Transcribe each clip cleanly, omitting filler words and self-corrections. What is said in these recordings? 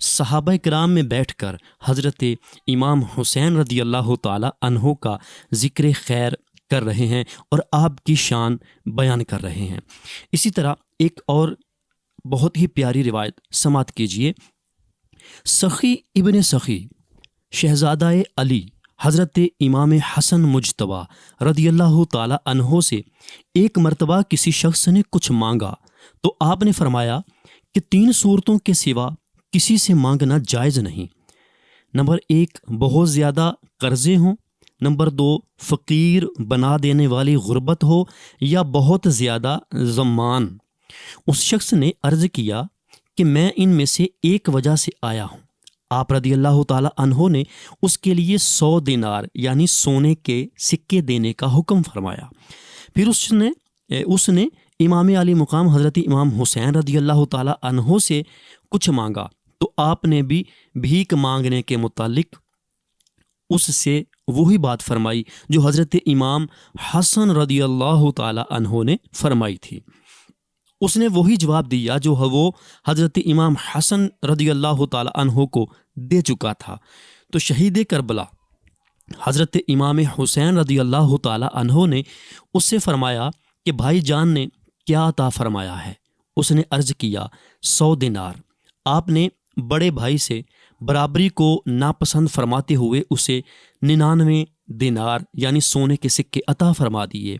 صحابہ کرام میں بیٹھ کر حضرت امام حسین رضی اللہ تعالی عنہ کا ذکر خیر کر رہے ہیں اور آپ کی شان بیان کر رہے ہیں۔ اسی طرح ایک اور بہت ہی پیاری روایت سماعت کیجیے۔ سخی ابن سخی شہزادہ علی حضرت امام حسن مجتبیٰ رضی اللہ تعالی عنہ سے ایک مرتبہ کسی شخص نے کچھ مانگا تو آپ نے فرمایا کہ 3 صورتوں کے سوا کسی سے مانگنا جائز نہیں۔ نمبر 1 بہت زیادہ قرضے ہوں، نمبر 2 فقیر بنا دینے والی غربت ہو، یا بہت زیادہ ضمان۔ اس شخص نے عرض کیا کہ میں ان میں سے ایک وجہ سے آیا ہوں۔ آپ رضی اللہ تعالی عنہ نے اس کے لیے 100 دینار یعنی سونے کے سکے دینے کا حکم فرمایا۔ پھر اس نے امام علی مقام حضرت امام حسین رضی اللہ تعالی عنہ سے کچھ مانگا تو آپ نے بھی بھیک مانگنے کے متعلق اس سے وہی بات فرمائی جو حضرت امام حسن رضی اللہ تعالی عنہ نے فرمائی تھی۔ اس نے وہی جواب دیا جو وہ حضرت امام حسن رضی اللہ تعالی عنہ کو دے چکا تھا۔ تو شہید کربلا حضرت امام حسین رضی اللہ تعالی عنہ نے اس سے فرمایا کہ بھائی جان نے کیا عطا فرمایا ہے؟ اس نے عرض کیا 100 دینار۔ آپ نے بڑے بھائی سے برابری کو ناپسند فرماتے ہوئے اسے 99 دینار یعنی سونے کے سکے عطا فرما دیے۔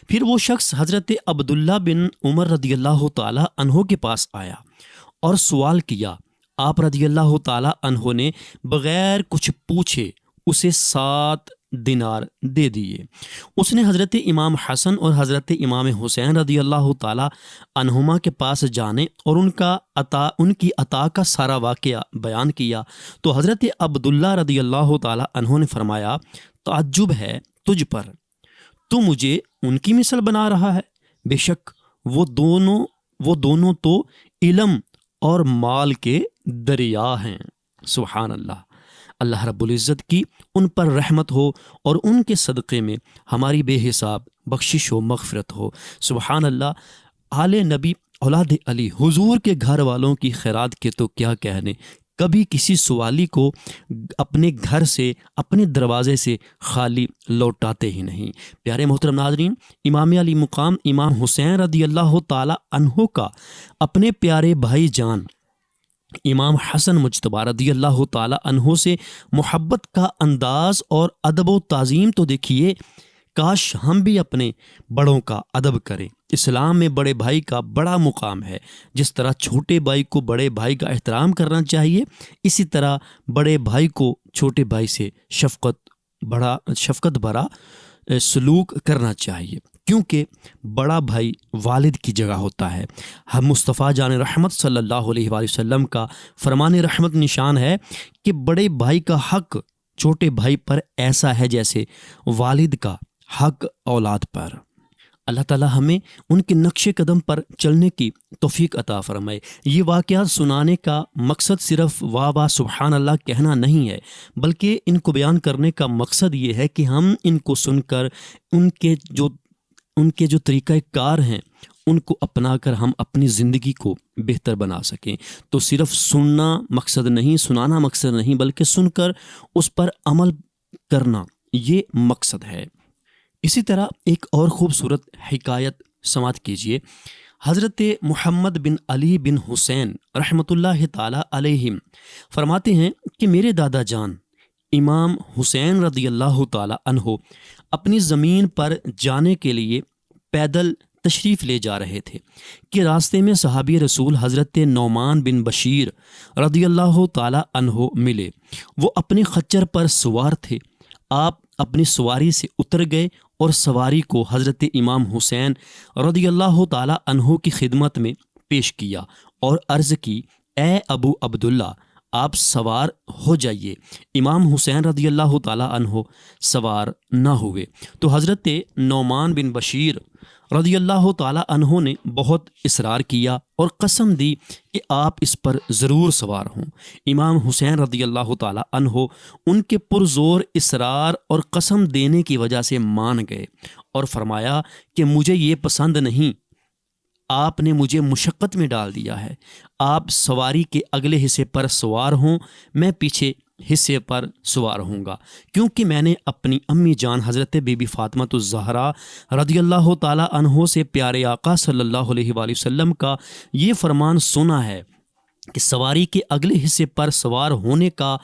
پھر وہ شخص حضرت عبداللہ بن عمر رضی اللہ تعالی عنہ کے پاس آیا اور سوال کیا۔ آپ رضی اللہ تعالی عنہ نے بغیر کچھ پوچھے اسے 7 دینار دے دیے۔ اس نے حضرت امام حسن اور حضرت امام حسین رضی اللہ تعالی عنہما کے پاس جانے اور ان کی عطا کا سارا واقعہ بیان کیا تو حضرت عبداللہ رضی اللہ تعالی عنہ نے فرمایا، تعجب ہے تجھ پر، تو مجھے ان کی مثل بنا رہا ہے؟ بے شک وہ دونوں تو علم اور مال کے دریا ہیں۔ سبحان اللہ۔ اللہ رب العزت کی ان پر رحمت ہو اور ان کے صدقے میں ہماری بے حساب بخشش و مغفرت ہو۔ سبحان اللہ۔ آل نبی اولاد علی حضور کے گھر والوں کی خیرات کے تو کیا کہنے، کبھی کسی سوالی کو اپنے گھر سے اپنے دروازے سے خالی لوٹاتے ہی نہیں۔ پیارے محترم ناظرین، امام علی مقام امام حسین رضی اللہ تعالی عنہ کا اپنے پیارے بھائی جان امام حسن مجتبیٰ رضی اللہ تعالی عنہ سے محبت کا انداز اور ادب و تعظیم تو دیکھیے۔ کاش ہم بھی اپنے بڑوں کا ادب کریں۔ اسلام میں بڑے بھائی کا بڑا مقام ہے۔ جس طرح چھوٹے بھائی کو بڑے بھائی کا احترام کرنا چاہیے، اسی طرح بڑے بھائی کو چھوٹے بھائی سے شفقت بھرا سلوک کرنا چاہیے، کیونکہ بڑا بھائی والد کی جگہ ہوتا ہے۔ ہم مصطفیٰ جان رحمت صلی اللہ علیہ وآلہ وسلم کا فرمان رحمت نشان ہے کہ بڑے بھائی کا حق چھوٹے بھائی پر ایسا ہے جیسے والد کا حق اولاد پر۔ اللہ تعالیٰ ہمیں ان کے نقش قدم پر چلنے کی توفیق عطا فرمائے۔ یہ واقعات سنانے کا مقصد صرف واہ واہ سبحان اللہ کہنا نہیں ہے، بلکہ ان کو بیان کرنے کا مقصد یہ ہے کہ ہم ان کو سن کر ان کے جو طریقہ کار ہیں ان کو اپنا کر ہم اپنی زندگی کو بہتر بنا سکیں۔ تو صرف سننا مقصد نہیں، سنانا مقصد نہیں، بلکہ سن کر اس پر عمل کرنا یہ مقصد ہے۔ اسی طرح ایک اور خوبصورت حکایت سماعت کیجیے۔ حضرت محمد بن علی بن حسین رحمۃ اللہ تعالی علیہم فرماتے ہیں کہ میرے دادا جان امام حسین رضی اللہ تعالی عنہ اپنی زمین پر جانے کے لیے پیدل تشریف لے جا رہے تھے کہ راستے میں صحابی رسول حضرت نعمان بن بشیر رضی اللہ تعالی عنہ ملے۔ وہ اپنے خچر پر سوار تھے۔ آپ اپنی سواری سے اتر گئے اور سواری کو حضرت امام حسین رضی اللہ تعالی عنہ کی خدمت میں پیش کیا اور عرض کی، اے ابو عبداللہ آپ سوار ہو جائیے۔ امام حسین رضی اللہ تعالی عنہ سوار نہ ہوئے تو حضرت نعمان بن بشیر رضی اللہ تعالی عنہ نے بہت اصرار کیا اور قسم دی کہ آپ اس پر ضرور سوار ہوں۔ امام حسین رضی اللہ تعالی عنہ ان کے پرزور اصرار اور قسم دینے کی وجہ سے مان گئے اور فرمایا کہ مجھے یہ پسند نہیں آپ نے مجھے مشقت میں ڈال دیا ہے۔ آپ سواری کے اگلے حصے پر سوار ہوں، میں پیچھے حصے پر سوار ہوں گا، کیونکہ میں نے اپنی امی جان حضرت بی بی فاطمہ الزہرا رضی اللہ تعالی عنہ سے پیارے آقا صلی اللہ علیہ وآلہ وسلم کا یہ فرمان سنا ہے کہ سواری کے اگلے حصے پر سوار ہونے کا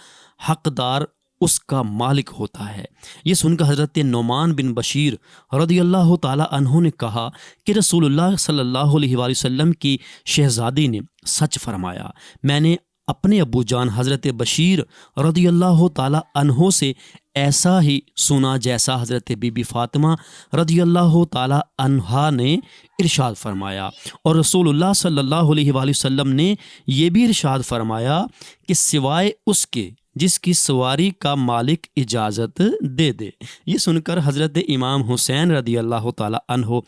حقدار اس کا مالک ہوتا ہے۔ یہ سن کر حضرت نعمان بن بشیر رضی اللہ تعالی عنہ نے کہا کہ رسول اللہ صلی اللہ علیہ وآلہ وسلم کی شہزادی نے سچ فرمایا۔ میں نے اپنے ابو جان حضرت بشیر رضی اللہ تعالی عنہ سے ایسا ہی سنا جیسا حضرت بی بی فاطمہ رضی اللہ تعالی عنہا نے ارشاد فرمایا، اور رسول اللہ صلی اللہ علیہ وآلہ وسلم نے یہ بھی ارشاد فرمایا کہ سوائے اس کے جس کی سواری کا مالک اجازت دے دے۔ یہ سن کر حضرت امام حسین رضی اللہ تعالی عنہ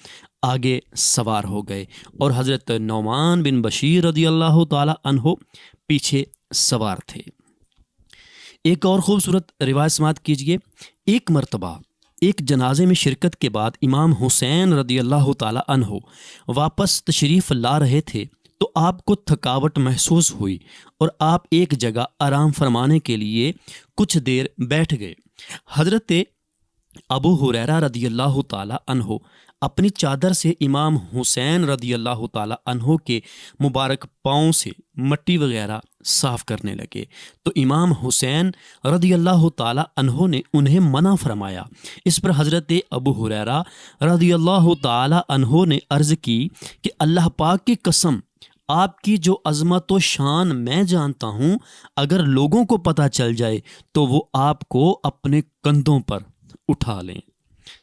آگے سوار ہو گئے اور حضرت نعمان بن بشیر رضی اللہ تعالی عنہ پیچھے سوار تھے۔ ایک اور خوبصورت روایت سماعت کیجیے۔ ایک مرتبہ ایک جنازے میں شرکت کے بعد امام حسین رضی اللہ تعالی عنہ واپس تشریف لا رہے تھے تو آپ کو تھکاوٹ محسوس ہوئی اور آپ ایک جگہ آرام فرمانے کے لیے کچھ دیر بیٹھ گئے۔ حضرت ابو ہریرہ رضی اللہ تعالی عنہ اپنی چادر سے امام حسین رضی اللہ تعالی عنہ کے مبارک پاؤں سے مٹی وغیرہ صاف کرنے لگے تو امام حسین رضی اللہ تعالی عنہ نے انہیں منع فرمایا۔ اس پر حضرت ابو ہریرہ رضی اللہ تعالی عنہ نے عرض کی کہ اللہ پاک کی قسم، آپ کی جو عظمت و شان میں جانتا ہوں، اگر لوگوں کو پتہ چل جائے تو وہ آپ کو اپنے کندھوں پر اٹھا لیں۔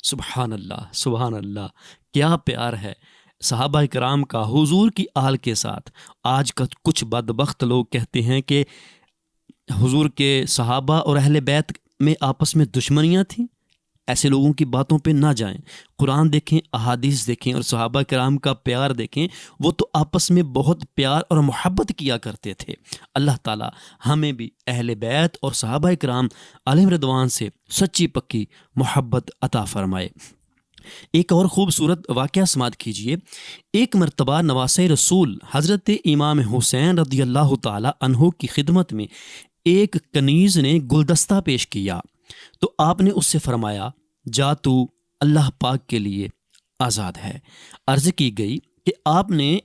سبحان اللہ، سبحان اللہ، کیا پیار ہے صحابہ کرام کا حضور کی آل کے ساتھ۔ آج کا کچھ بدبخت لوگ کہتے ہیں کہ حضور کے صحابہ اور اہل بیت میں آپس میں دشمنیاں تھیں۔ ایسے لوگوں کی باتوں پہ نہ جائیں، قرآن دیکھیں، احادیث دیکھیں اور صحابہ کرام کا پیار دیکھیں۔ وہ تو آپس میں بہت پیار اور محبت کیا کرتے تھے۔ اللہ تعالی ہمیں بھی اہل بیت اور صحابہ کرام علیہم رضوان سے سچی پکی محبت عطا فرمائے۔ ایک اور خوبصورت واقعہ سماعت کیجیے۔ ایک مرتبہ نواسۂ رسول حضرت امام حسین رضی اللہ تعالی عنہ کی خدمت میں ایک کنیز نے گلدستہ پیش کیا تو آپ نے اس سے فرمایا، جا تو اللہ پاک کے لیے آزاد ہے۔ عرض کی گئی کہ آپ نے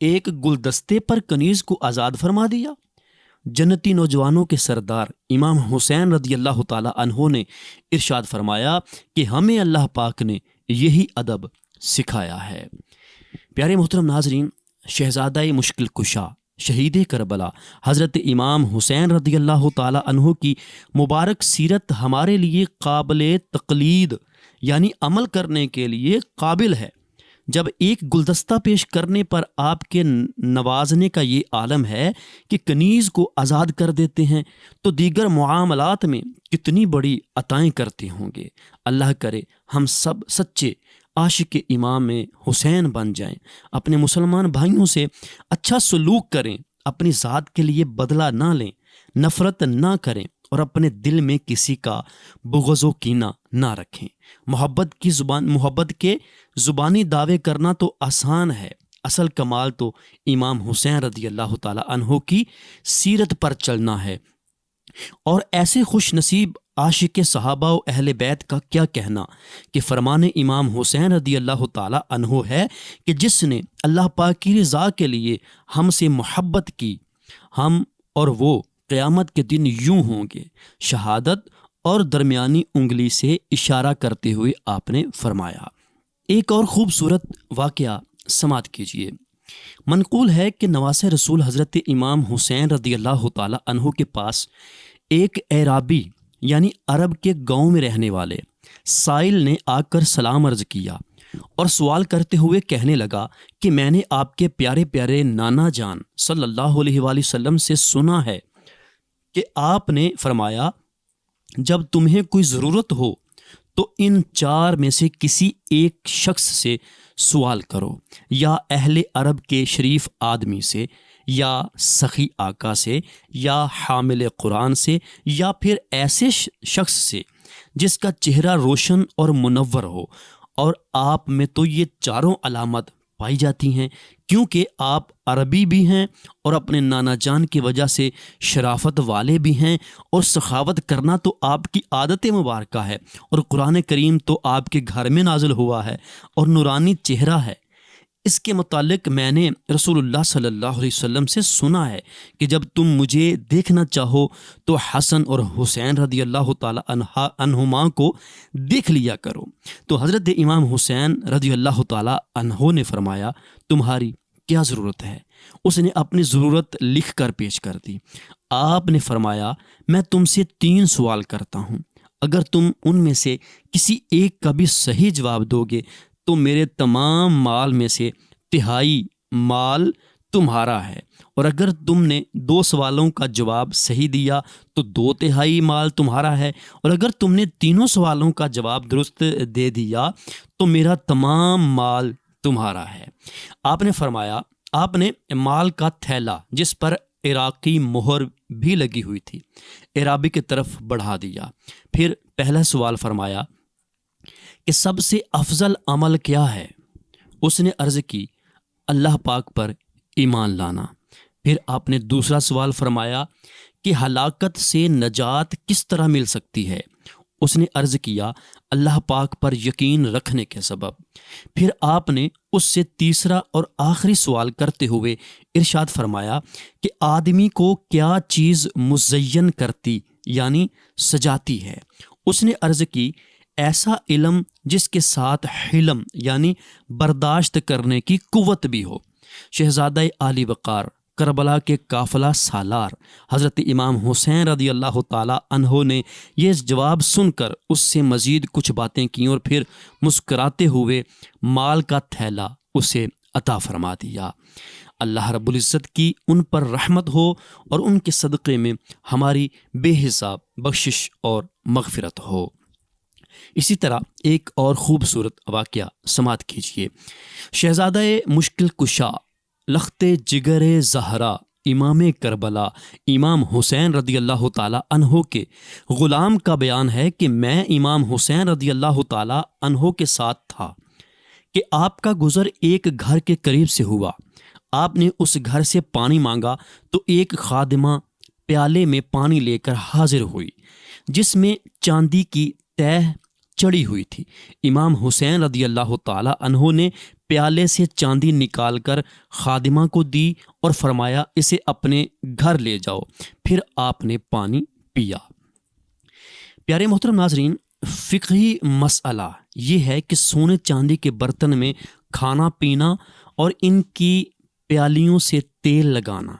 ایک گلدستے پر کنیز کو آزاد فرما دیا؟ جنتی نوجوانوں کے سردار امام حسین رضی اللہ تعالی عنہ نے ارشاد فرمایا کہ ہمیں اللہ پاک نے یہی ادب سکھایا ہے۔ پیارے محترم ناظرین، شہزادہ مشکل کشا شہید کربلا حضرت امام حسین رضی اللہ تعالی عنہ کی مبارک سیرت ہمارے لیے قابل تقلید یعنی عمل کرنے کے لیے قابل ہے۔ جب ایک گلدستہ پیش کرنے پر آپ کے نوازنے کا یہ عالم ہے کہ کنیز کو آزاد کر دیتے ہیں تو دیگر معاملات میں کتنی بڑی عطائیں کرتے ہوں گے۔ اللہ کرے ہم سب سچے عاشق امام حسین بن جائیں، اپنے مسلمان بھائیوں سے اچھا سلوک کریں، اپنی ذات کے لیے بدلہ نہ لیں، نفرت نہ کریں اور اپنے دل میں کسی کا بغض و کینہ نہ رکھیں۔ محبت کے زبانی دعوے کرنا تو آسان ہے، اصل کمال تو امام حسین رضی اللہ تعالی عنہ کی سیرت پر چلنا ہے۔ اور ایسے خوش نصیب عاشق صحابہ و اہل بیت کا کیا کہنا کہ فرمان امام حسین رضی اللہ تعالی عنہ ہے کہ جس نے اللہ پاک کی رضا کے لیے ہم سے محبت کی، ہم اور وہ قیامت کے دن یوں ہوں گے۔ شہادت اور درمیانی انگلی سے اشارہ کرتے ہوئے آپ نے فرمایا۔ ایک اور خوبصورت واقعہ سماعت کیجیے۔ منقول ہے کہ نواسۂ رسول حضرت امام حسین رضی اللہ تعالی عنہ کے پاس ایک اعرابی یعنی عرب کے گاؤں میں رہنے والے سائل نے آ کر سلام عرض کیا اور سوال کرتے ہوئے کہنے لگا کہ میں نے آپ کے پیارے پیارے نانا جان صلی اللہ علیہ وآلہ وسلم سے سنا ہے کہ آپ نے فرمایا، جب تمہیں کوئی ضرورت ہو تو ان چار میں سے کسی ایک شخص سے سوال کرو، یا اہل عرب کے شریف آدمی سے، یا سخی آقا سے، یا حامل قرآن سے، یا پھر ایسے شخص سے جس کا چہرہ روشن اور منور ہو، اور آپ میں تو یہ چاروں علامت پائی جاتی ہیں، کیونکہ آپ عربی بھی ہیں اور اپنے نانا جان کی وجہ سے شرافت والے بھی ہیں، اور سخاوت کرنا تو آپ کی عادت مبارکہ ہے، اور قرآن کریم تو آپ کے گھر میں نازل ہوا ہے اور نورانی چہرہ ہے۔ اس کے متعلق میں نے رسول اللہ صلی اللہ علیہ وسلم سے سنا ہے کہ جب تم مجھے دیکھنا چاہو تو حسن اور حسین رضی اللہ تعالی عنہما کو دیکھ لیا کرو۔ تو حضرت امام حسین رضی اللہ تعالی عنہ نے فرمایا، تمہاری کیا ضرورت ہے؟ اس نے اپنی ضرورت لکھ کر پیش کر دی۔ آپ نے فرمایا، میں تم سے 3 سوال کرتا ہوں، اگر تم ان میں سے کسی ایک کا بھی صحیح جواب دو گے تو میرے تمام مال میں سے 1/3 مال تمہارا ہے، اور اگر تم نے 2 سوالوں کا جواب صحیح دیا تو 2/3 مال تمہارا ہے، اور اگر تم نے 3 سوالوں کا جواب درست دے دیا تو میرا تمام مال تمہارا ہے۔ آپ نے فرمایا، آپ نے مال کا تھیلا جس پر عراقی مہر بھی لگی ہوئی تھی عرابی کی طرف بڑھا دیا۔ پھر پہلا سوال فرمایا کہ سب سے افضل عمل کیا ہے؟ اس نے عرض کی، اللہ پاک پر ایمان لانا۔ پھر آپ نے دوسرا سوال فرمایا کہ ہلاکت سے نجات کس طرح مل سکتی ہے؟ اس نے عرض کیا، اللہ پاک پر یقین رکھنے کے سبب۔ پھر آپ نے اس سے تیسرا اور آخری سوال کرتے ہوئے ارشاد فرمایا کہ آدمی کو کیا چیز مزین کرتی یعنی سجاتی ہے؟ اس نے عرض کی، ایسا علم جس کے ساتھ حلم یعنی برداشت کرنے کی قوت بھی ہو۔ شہزادہ عالی وقار کربلا کے قافلہ سالار حضرت امام حسین رضی اللہ تعالیٰ عنہ نے یہ جواب سن کر اس سے مزید کچھ باتیں کیں اور پھر مسکراتے ہوئے مال کا تھیلا اسے عطا فرما دیا۔ اللہ رب العزت کی ان پر رحمت ہو اور ان کے صدقے میں ہماری بے حساب بخشش اور مغفرت ہو۔ اسی طرح ایک اور خوبصورت واقعہ سماعت کیجیے۔ شہزادہ مشکل کشا لخت جگر زہرا امام کربلا امام حسین رضی اللہ تعالی عنہ کے غلام کا بیان ہے کہ میں امام حسین رضی اللہ تعالی عنہ کے ساتھ تھا کہ آپ کا گزر ایک گھر کے قریب سے ہوا۔ آپ نے اس گھر سے پانی مانگا تو ایک خادمہ پیالے میں پانی لے کر حاضر ہوئی جس میں چاندی کی تہ چڑھی ہوئی تھی۔ امام حسین رضی اللہ تعالی عنہ نے پیالے سے چاندی نکال کر خادمہ کو دی اور فرمایا، اسے اپنے گھر لے جاؤ۔ پھر آپ نے پانی پیا۔ پیارے محترم ناظرین، فقہی مسئلہ یہ ہے کہ سونے چاندی کے برتن میں کھانا پینا اور ان کی پیالیوں سے تیل لگانا،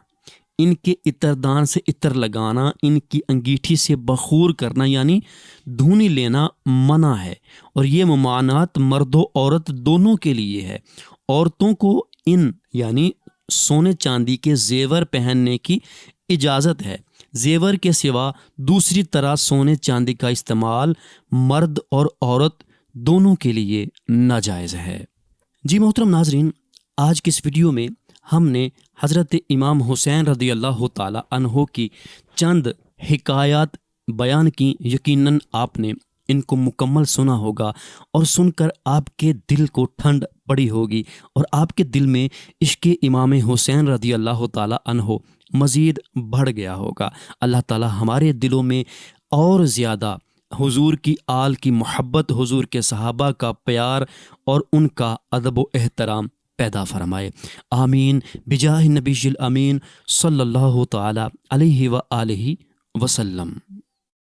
ان کے عطردان سے عطر لگانا، ان کی انگیٹھی سے بخور کرنا یعنی دھونی لینا منع ہے، اور یہ ممانعت مرد و عورت دونوں کے لیے ہے۔ عورتوں کو ان یعنی سونے چاندی کے زیور پہننے کی اجازت ہے۔ زیور کے سوا دوسری طرح سونے چاندی کا استعمال مرد اور عورت دونوں کے لیے ناجائز ہے۔ جی محترم ناظرین، آج کی اس ویڈیو میں ہم نے حضرت امام حسین رضی اللہ تعالی عنہ کی چند حکایات بیان کی۔ یقیناً آپ نے ان کو مکمل سنا ہوگا اور سن کر آپ کے دل کو ٹھنڈ پڑی ہوگی اور آپ کے دل میں عشق امام حسین رضی اللہ تعالی عنہ مزید بڑھ گیا ہوگا۔ اللہ تعالی ہمارے دلوں میں اور زیادہ حضور کی آل کی محبت، حضور کے صحابہ کا پیار اور ان کا ادب و احترام پیدا فرمائے۔ آمین بجاہ النبی الامین صلی اللہ تعالی علیہ وآلہ وسلم۔